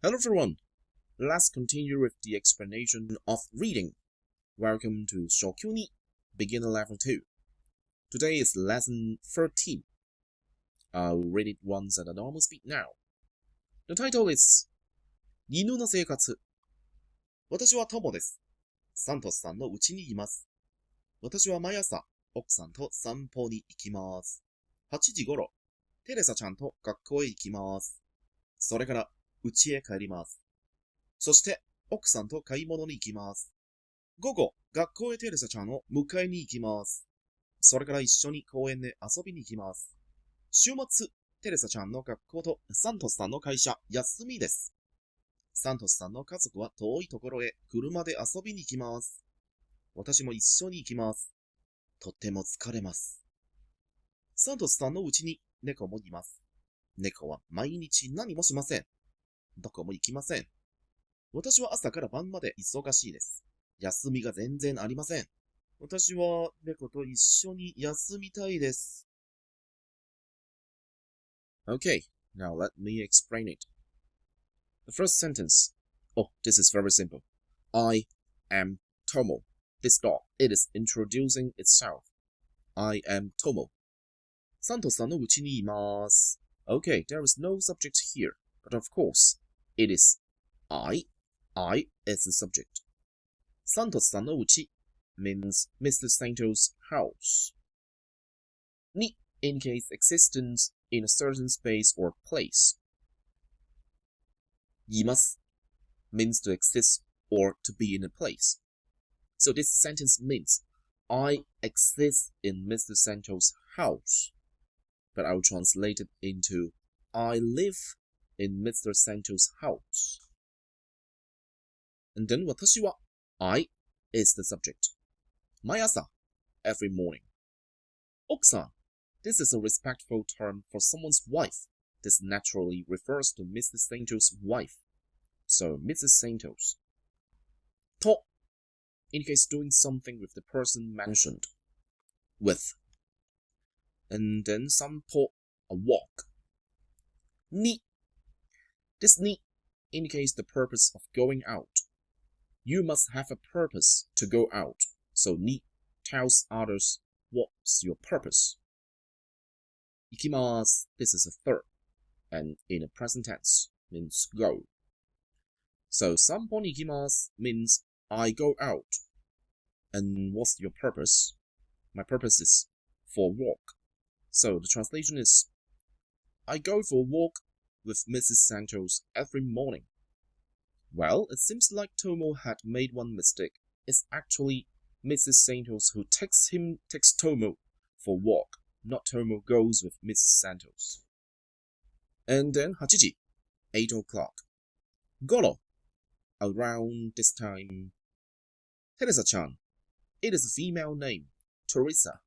Hello everyone. Let's continue with the explanation of reading. Welcome to Shokyuni, beginner level 2. Today is lesson 13. I'll read it once at a normal speed now. The title is 犬の生活。私はトモです。サントスさんの家にいます。私は毎朝、奥さんと散歩に行きます。8時頃、テレサちゃんと学校へ行きます。それから、家へ帰ります。そして、奥さんと買い物に行きます。午後、学校へテレサちゃんを迎えに行きます。それから一緒に公園で遊びに行きます。週末、テレサちゃんの学校とサントスさんの会社、休みです。サントスさんの家族は遠いところへ車で遊びに行きます。私も一緒に行きます。とっても疲れます。サントスさんの家に猫もいます。猫は毎日何もしません。どこも行きません。私は朝から晩まで忙しいです。休みが全然ありません。私は猫と一緒に休みたいです。Okay, now let me explain it. The first sentence. Oh, this is very simple. I am Tomo. This dog, it is introducing itself. I am Tomo. サントスさんの家にいます。Okay, there is no subject here, but of course, it is I. I is the subject. サントスさんの家 means Mr. Santo's house. に indicates existence in a certain space or place. います means to exist or to be in a place. So this sentence means I exist in Mr. Santo's house. But I'll translate it into I live in Mr. Santo's house. And then 私は I is the subject. 毎朝 every morning. 奥さん this is a respectful term for someone's wife. This naturally refers to Mrs. Santo's wife. So Mrs. Santo's. と indicates doing something with the person mentioned. With. And then 散歩 a walk. に this に indicates the purpose of going out. You must have a purpose to go out. So に tells others what's your purpose. 行きます this is a verb. And in a present tense means go. So 散歩に行きます means I go out. And what's your purpose? My purpose is for a walk. So the translation is I go for a walk with Mrs. Santos every morning. Well, it seems like Tomo had made one mistake. It's actually Mrs. Santos who takes Tomo for a walk, not Tomo goes with Mrs. Santos. And then 8時, 8 o'clock. 頃 around this time. Teresa-chan. It is a female name. Teresa.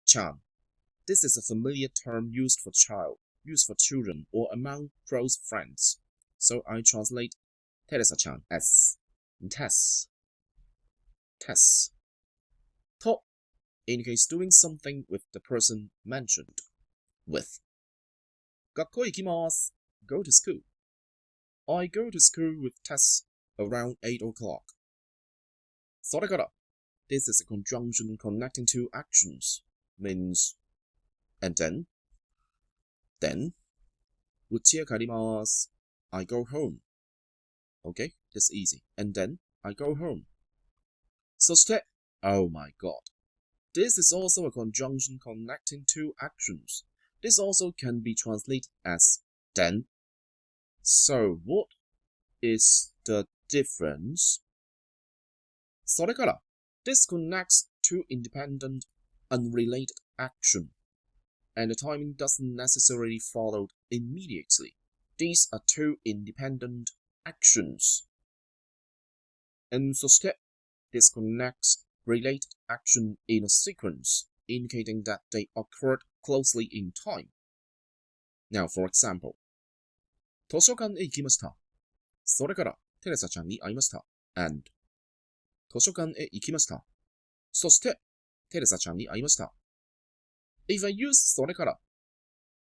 Chan. This is a familiar term used for children or among close friends. So I translate Teresa-chan as Tess. Tess. と indicates doing something with the person mentioned. With. 学校行きます go to school. I go to school with Tess around 8 o'clock. それから this is a conjunction connecting two actions. Means and then 家へ帰ります I go home. Okay, that's easy. And then I go home. そして oh my god. This is also a conjunction connecting two actions. This also can be translated as then. So what is the difference? それから this connects two independent, unrelated action. And the timing doesn't necessarily follow immediately. These are two independent actions. And そして this connects related action in a sequence, indicating that they occurred closely in time. Now, for example, 図書館へ行きました。それからテレサちゃんに会いました。And 図書館へ行きました。そしてテレサちゃんに会いました。If I use それから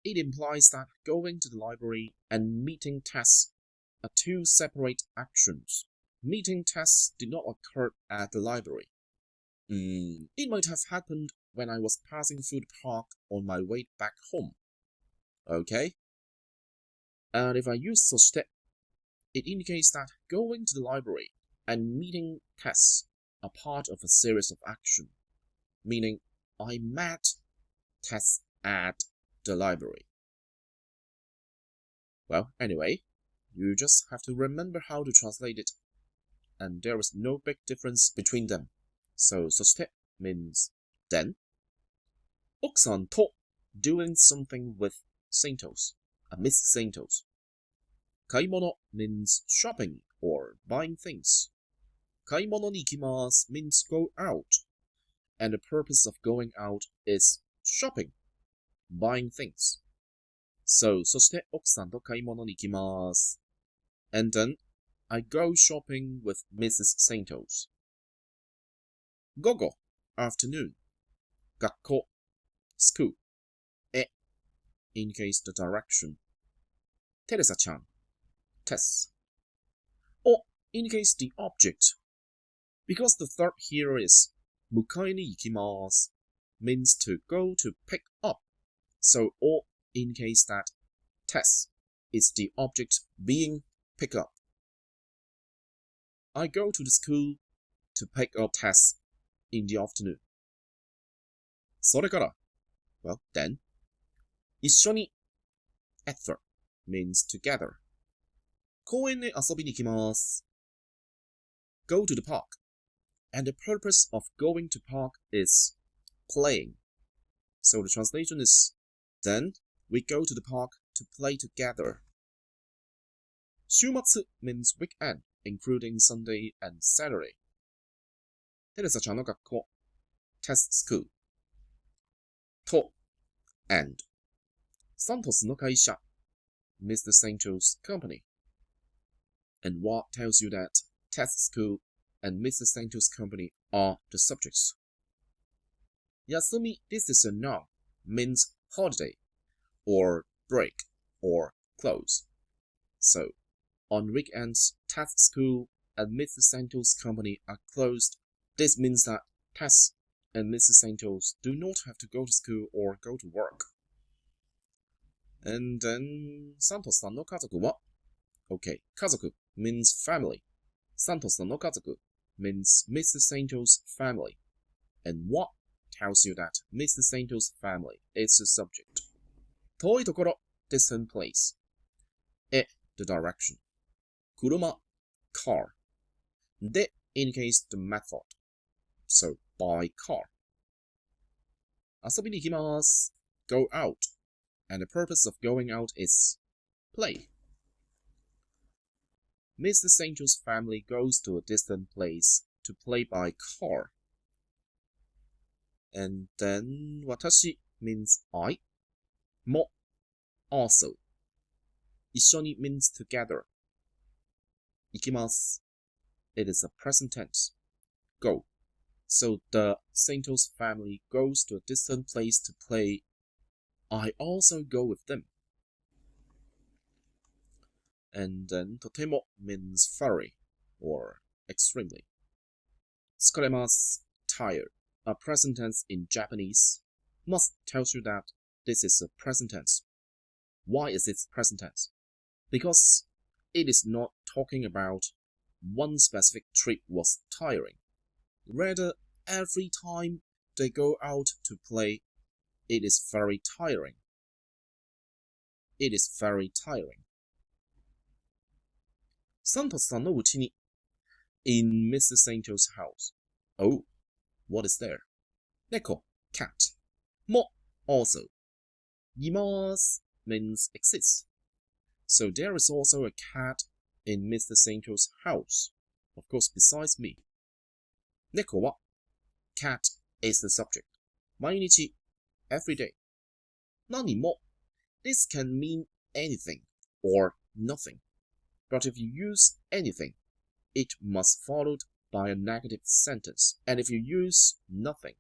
it implies that going to the library and meeting Tess are two separate actions. Meeting Tess did not occur at the library. It might have happened when I was passing through the park on my way back home. Okay? And if I use そして, it indicates that going to the library and meeting Tess are part of a series of action, meaning I met Tess at the library. Well, anyway, you just have to remember how to translate it, and there is no big difference between them. So, そして means then. 奥さんと doing something with Santos, Miss Santos. 買い物 means shopping or buying things. 買い物に行きます means go out, and the purpose of going out is shopping, buying things. So, そして奥さんと買い物に行きます。And then, I go shopping with Mrs. Santos. 午後 afternoon. 学校 school. へ indicates the direction. テレサちゃん Tess. お indicates the object. Because the third here is 迎えに行きます means to go to pick up. So, お indicates that Tess is the object being picked up. I go to the school to pick up Tess in the afternoon. それから well, then 一緒に after means together. 公園へ遊びに行きます go to the park. And the purpose of going to park is playing. So the translation is then we go to the park to play together. 週末 means weekend, including Sunday and Saturday. テレサちゃんの学校 Tess school. と and サントスの会社 Mr. Santos company. And what tells you that Tess school and Mr. Santos company are the subjects? 休み this is a noun, means holiday, or break, or close. So, on weekends, Tess school and Mr. Santos company are closed. This means that Tess and Mr. Santos do not have to go to school or go to work. And then, サントスさんの家族は Okay, 家族 means family. サントスさんの家族 means Mr. Santos' family. And what tells you that Mr. Santos' family is the subject? 遠いところ distant place. へ the direction. 車 car. で indicates the method. So, by car. 遊びに行きます go out. And the purpose of going out is play. Mr. Santos' family goes to a distant place to play by car. And then 私 means I. も also. 一緒に means together. 行きます It is a present tense. Go. So the Santos family goes to a distant place to play. I also go with them. And then とても means very or extremely. 疲れます tired. A present tense in Japanese. Must tells you that this is a present tense. Why is it present tense? Because it is not talking about one specific trip was tiring. Rather, every time they go out to play, it is very tiring. It is very tiring. サントスさんの家に in Mr. Santos' house. Oh, what is there? 猫 cat. も also. います means exists. So there is also a cat in Mr. Santos' house. Of course, besides me. 猫は cat is the subject. 毎日 every day. 何も this can mean anything or nothing. But if you use anything, it must followed by a negative sentence. And if you use nothing,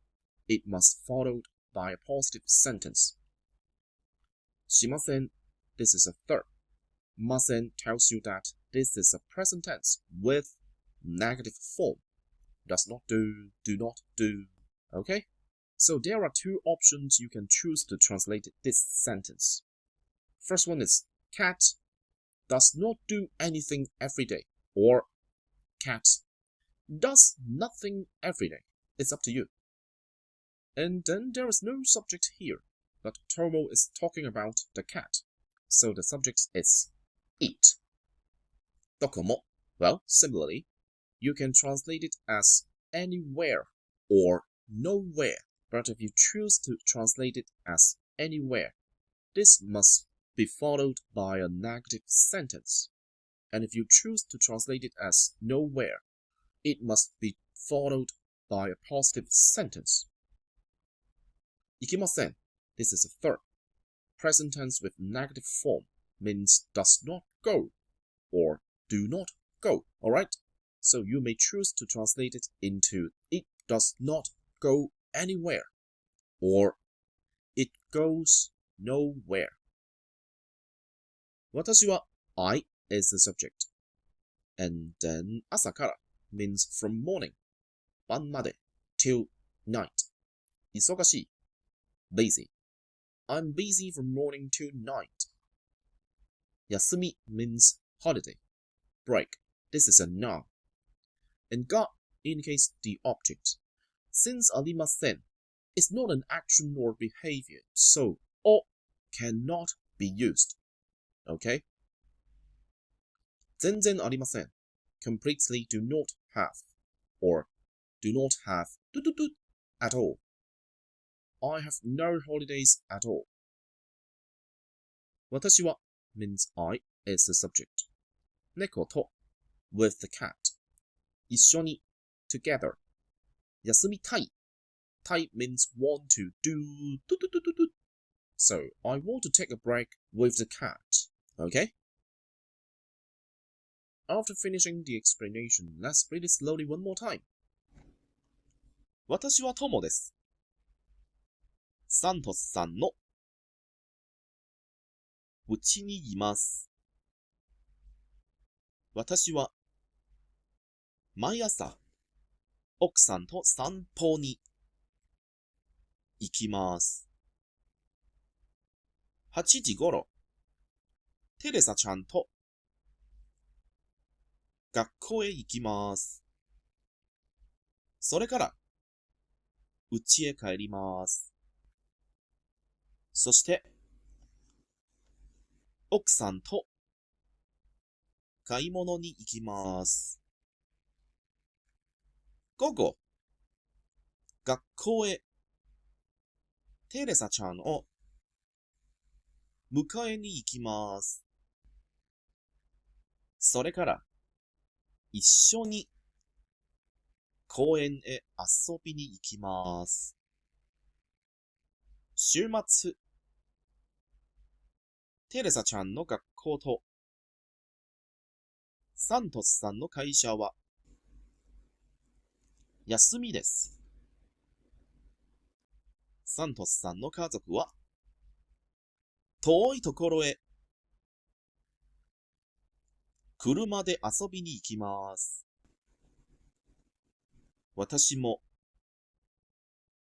it must followed by a positive sentence. しません this is a third. mustn't tells you that this is a present tense with negative form. Does not do, do not do. Okay? So there are two options you can choose to translate this sentence. First one is cat does not do anything every day, or cat does nothing every day. It's up to you. And then there is no subject here, but Tomo is talking about the cat. So the subject is eat. Dokomo. Well, similarly, you can translate it as anywhere or nowhere. But if you choose to translate it as anywhere, this must be followed by a negative sentence. And if you choose to translate it as nowhere, it must be followed by a positive sentence. 行きません. This is a verb. Present tense with negative form means does not go or do not go. Alright? So you may choose to translate it into it does not go anywhere or it goes nowhere. 私は I is the subject. And then 朝から means from morning. 晩まで till night. 忙しい busy. I'm busy from morning till night. 休み means holiday. Break. This is a noun. And が indicates the object. Since ありません is not an action or behavior, so お cannot be used. Okay? 全然ありません completely do not have or do not have at all. I have no holidays at all. 私は means I is the subject. 猫と with the cat. 一緒に together. 休みたい Tai means want to do. So I want to take a break with the cat. Okay? After finishing the explanation, let's read it slowly one more time. 私は友です。サントスさんのうちにいます。私は毎朝奥さんと散歩に行きます。8時ごろ、テレサちゃんと学校へ行きます。それから家へ帰ります。そして奥さんと買い物に行きます。午後、学校へテレサちゃんを迎えに行きます。それから一緒に公園へ遊びに行きます。週末、テレサちゃんの学校とサントスさんの会社は休みです。サントスさんの家族は遠いところへ車で遊びに行きます。私も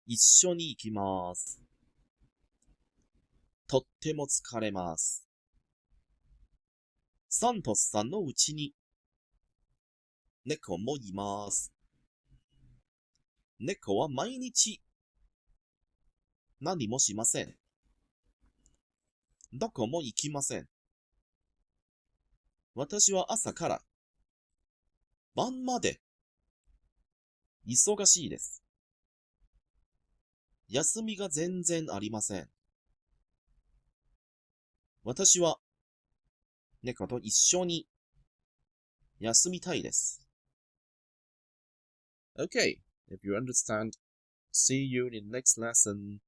一緒に行きます。とっても疲れます。サントスさんのうちに猫もいます。猫は毎日何もしません。どこも行きません。私は朝から晩まで忙しいです。休みが全然ありません。私は猫と一緒に休みたいです。Okay, if you understand, see you in the next lesson.